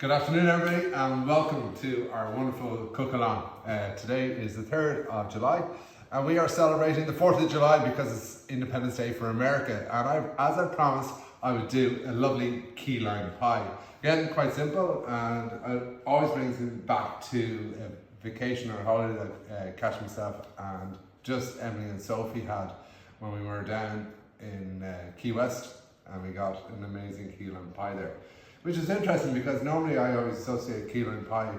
Good afternoon, everybody, and welcome to our wonderful cook along. Today is the 3rd of July, and we are celebrating the 4th of July because it's Independence Day for America. And as I promised, I would do a lovely key lime pie. Again, quite simple, and it always brings me back to a vacation or a holiday that Cash, myself, and just Emily and Sophie had when we were down in Key West, and we got an amazing key lime pie there. Which is interesting because normally I always associate key lime pie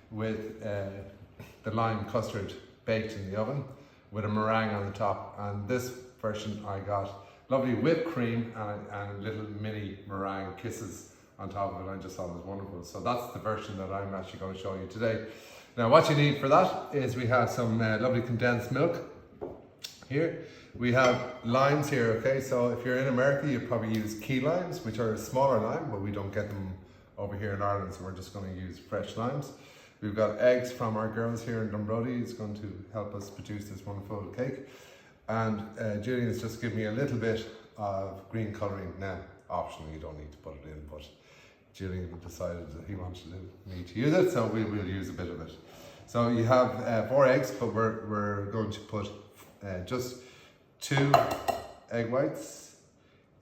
with the lime custard baked in the oven with a meringue on the top. And this version I got lovely whipped cream and little mini meringue kisses on top of it. I just thought it was wonderful. So that's the version that I'm actually going to show you today. Now what you need for that is we have some lovely condensed milk here. We have limes here, okay? So if you're in America, you'd probably use key limes, which are a smaller lime, but we don't get them over here in Ireland, so we're just going to use fresh limes. We've got eggs from our girls here in Dunbrody. It's going to help us produce this wonderful cake. And Julian has just given me a little bit of green colouring. Now, optional, you don't need to put it in, but Julian decided that he wanted me to use it, so we will use a bit of it. So you have 4 eggs, but we're going to put just 2 egg whites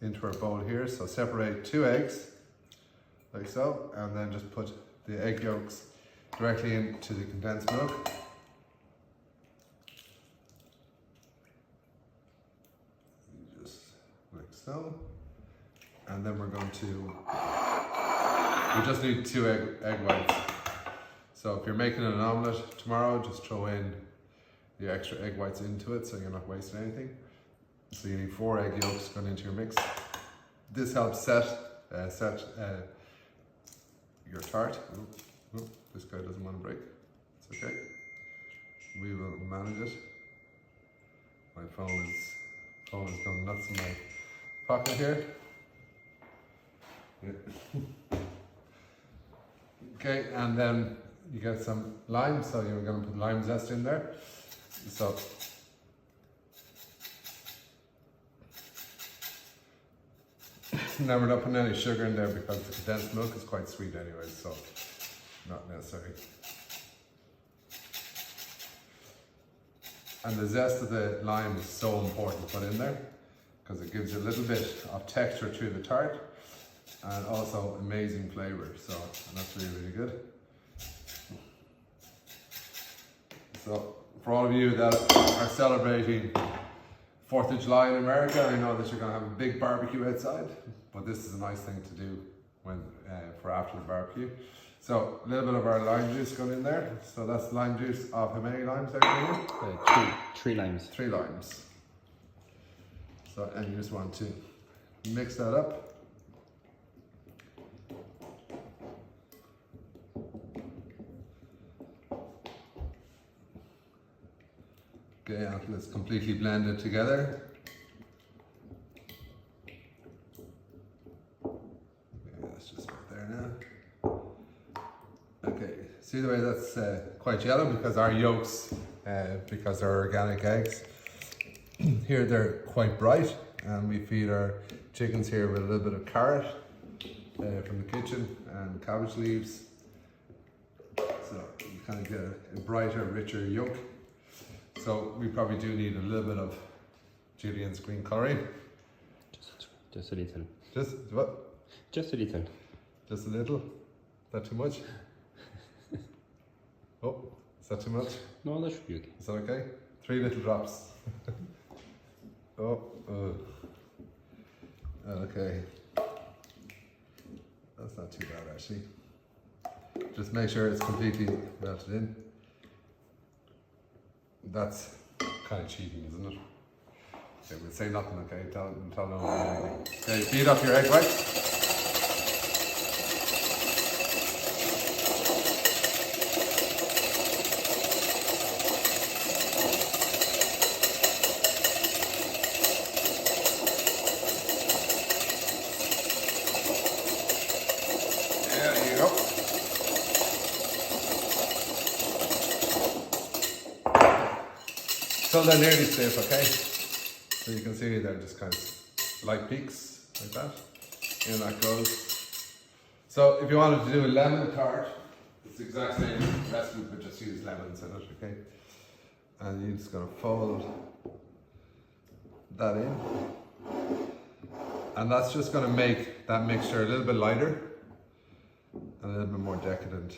into our bowl here. So separate 2 eggs like so, and then just put the egg yolks directly into the condensed milk. Just like so. And then we're going to, we just need 2 egg whites. So if you're making an omelette tomorrow, just throw in the extra egg whites into it so you're not wasting anything. So you need 4 egg yolks going into your mix. This helps set your tart. Oh, this guy doesn't want to break. It's okay. We will manage it. My phone is going nuts in my pocket here. Yeah. Okay, and then you get some lime. So you're going to put lime zest in there. So now we're not putting any sugar in there because the condensed milk is quite sweet anyway, so not necessary. And the zest of the lime is so important to put in there because it gives you a little bit of texture to the tart and also amazing flavour, so and that's really, really good. So for all of you that are celebrating 4th of July in America, I know that you're going to have a big barbecue outside, but this is a nice thing to do when for after the barbecue. So a little bit of our lime juice going in there. So that's lime juice of how many limes are you in? 3 limes. 3 limes. So, and you just want to mix that up. Okay, until it's completely blended together. Okay, that's just right there now. Okay, see the way that's quite yellow because our yolks, because they're organic eggs, here they're quite bright, and we feed our chickens here with a little bit of carrot from the kitchen and cabbage leaves. So you kind of get a brighter, richer yolk. So we probably do need a little bit of Julian's green colouring. Just a little. Just what? Just a little. Just a little? Is that too much? Oh, is that too much? No, that should be okay. Is that okay? 3 little drops. Oh, okay. That's not too bad actually. Just make sure it's completely melted in. That's kind of cheating, isn't it? Okay, we'll say nothing, okay? Tell no one anything. Okay, beat up your egg whites. There you go. So they're nearly stiff, okay? So you can see they're just kind of light peaks like that. In that goes. So if you wanted to do a lemon tart, it's the exact same recipe, but just use lemons in it, okay? And you're just gonna fold that in. And that's just gonna make that mixture a little bit lighter and a little bit more decadent.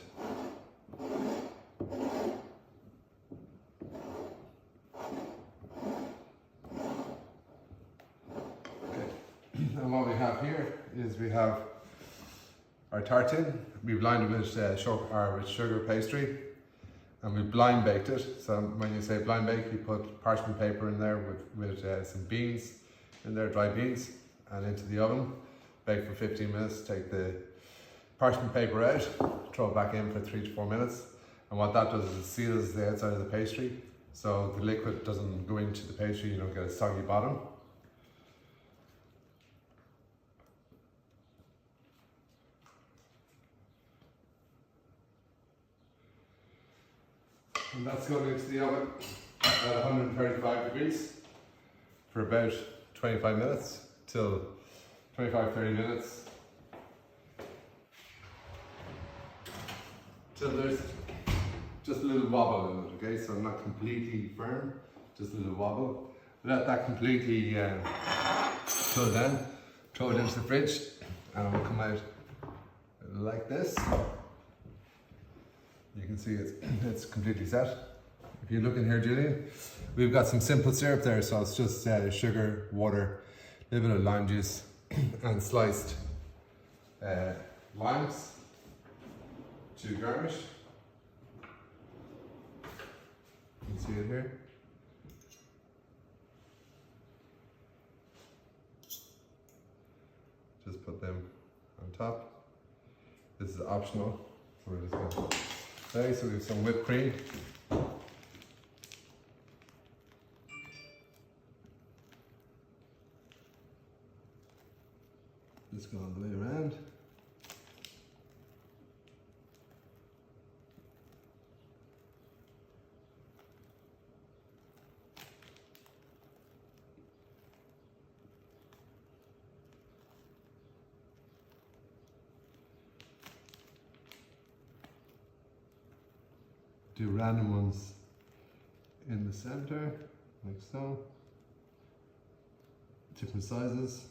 Okay. And what we have here is we have our tartine. We've lined it with sugar pastry, and we've blind baked it. So when you say blind bake, you put parchment paper in there with some beans in there, dry beans, and into the oven. Bake for 15 minutes. Take the parchment paper out, throw it back in for 3 to 4 minutes. And what that does is it seals the outside of the pastry, so the liquid doesn't go into the pastry. You don't get a soggy bottom. And that's going into the oven at 135 degrees for about 25 minutes till 25-30 minutes till there's just a little wobble in it, okay? So not completely firm, just a little wobble. Let that completely cool down, throw it into the fridge, and it will come out like this. You can see it's completely set. If you look in here, Julian, we've got some simple syrup there, so it's just sugar, water, a little bit of lime juice, and sliced limes to garnish. You can see it here. Just put them on top. This is optional, so we're just going to. Okay, so we have some whipped cream. Just go all the way around. Do random ones in the center, like so. Different sizes.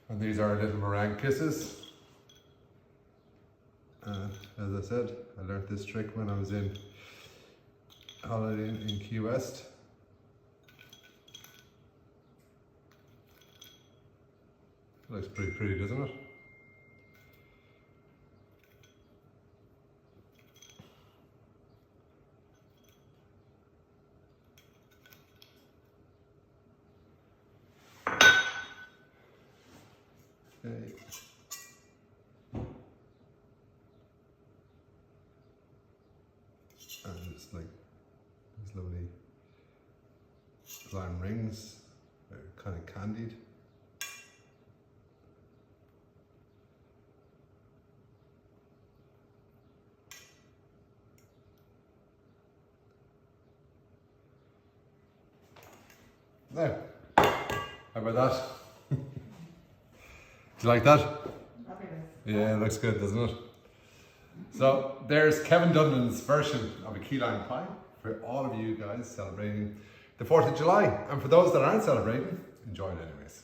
And these are little meringue kisses. As I said, I learned this trick when I was in holiday in Key West. Looks pretty pretty, doesn't it? Okay. And it's like these lovely lime rings. They're kind of candied. There. How about that? Do you like that? Yeah, it looks good, doesn't it? So there's Kevin Dunman's version of a key lime pie for all of you guys celebrating the 4th of July. And for those that aren't celebrating, enjoy it anyways.